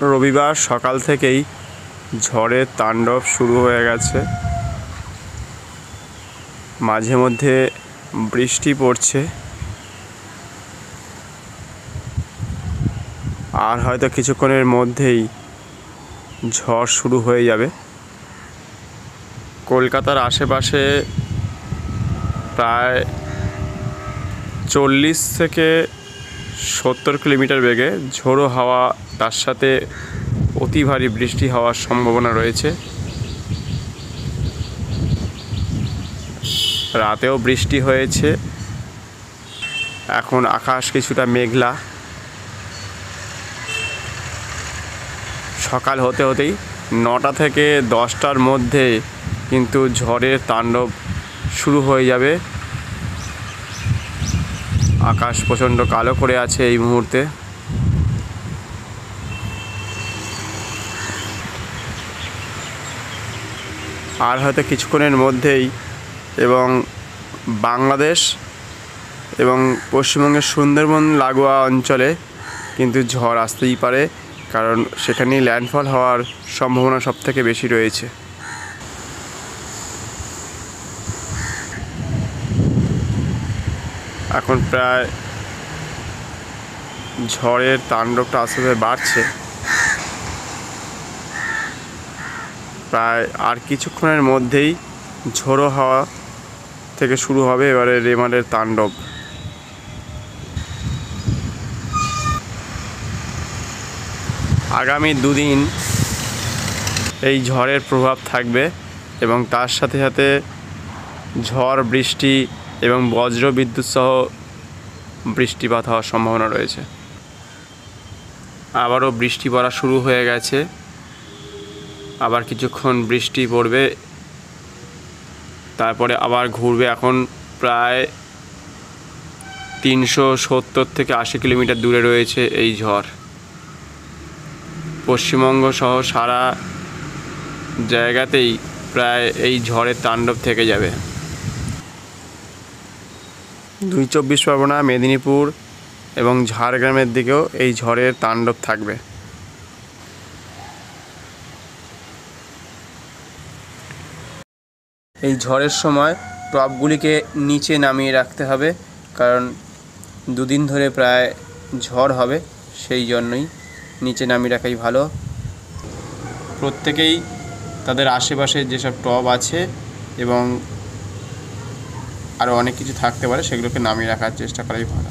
রবিবার সকাল থেকেই ঝড়ের তাণ্ডব শুরু হয়ে গেছে। মাঝে মধ্যে বৃষ্টি পড়ছে, আর হয়তো কিছুক্ষণের মধ্যেই ঝড় শুরু হয়ে যাবে। কলকাতার আশেপাশে প্রায় 40 থেকে 70 কিলোমিটার বেগে ঝোড়ো হাওয়া, তার সাথে অতি ভারী বৃষ্টি হওয়ার সম্ভাবনা রয়েছে। রাতেও বৃষ্টি হয়েছে। এখন আকাশ কিছুটা মেঘলা। সকাল হতে হতেই 9টা থেকে 10টার মধ্যে কিন্তু ঝড়ের তাণ্ডব শুরু হয়ে যাবে। আকাশ প্রচণ্ড কালো করে আছে এই মুহূর্তে। আর হয়তো কিছুক্ষণের মধ্যেই এবং বাংলাদেশ এবং পশ্চিমবঙ্গের সুন্দরবন লাগোয়া অঞ্চলে কিন্তু ঝড় আসতেই পারে, কারণ সেখানেই ল্যান্ডফল হওয়ার সম্ভাবনা সবথেকে বেশি রয়েছে। এখন প্রায় ঝড়ের তাণ্ডবটা আস্তে আস্তে বাড়ছে। প্রায় আর কিছুক্ষণের মধ্যেই ঝোড়ো হাওয়া থেকে শুরু হবে এবারে রেমালের তাণ্ডব। আগামী দুদিন এই ঝড়ের প্রভাব থাকবে এবং তার সাথে সাথে ঝড়, বৃষ্টি এবং বজ্র বিদ্যুৎ সহ বৃষ্টিপাত হওয়ার সম্ভাবনা রয়েছে। আবারও বৃষ্টি পড়া শুরু হয়ে গেছে। আবার কিছুক্ষণ বৃষ্টি পড়বে, তারপরে আবার ঘুরবে। এখন প্রায় 370 থেকে 80 কিলোমিটার দূরে রয়েছে এই ঝড়। পশ্চিমবঙ্গ সহ সারা জায়গাতেই প্রায় এই ঝড়ের তাণ্ডব থেকে যাবে। 2 চব্বিশ পরগনা, মেদিনীপুর এবং ঝাড়গ্রামের দিকেও এই ঝড়ের তাণ্ডব থাকবে। এই ঝড়ের সময় টবগুলিকে নিচে নামিয়ে রাখতে হবে, কারণ দুদিন ধরে প্রায় ঝড় হবে, সেই জন্যই নিচে নামিয়ে রাখাই ভালো। প্রত্যেকেই তাদের আশেপাশে যেসব টব আছে এবং আরও অনেক কিছু থাকতে পারে সেগুলোকে নামিয়ে রাখার চেষ্টা করাই ভালো।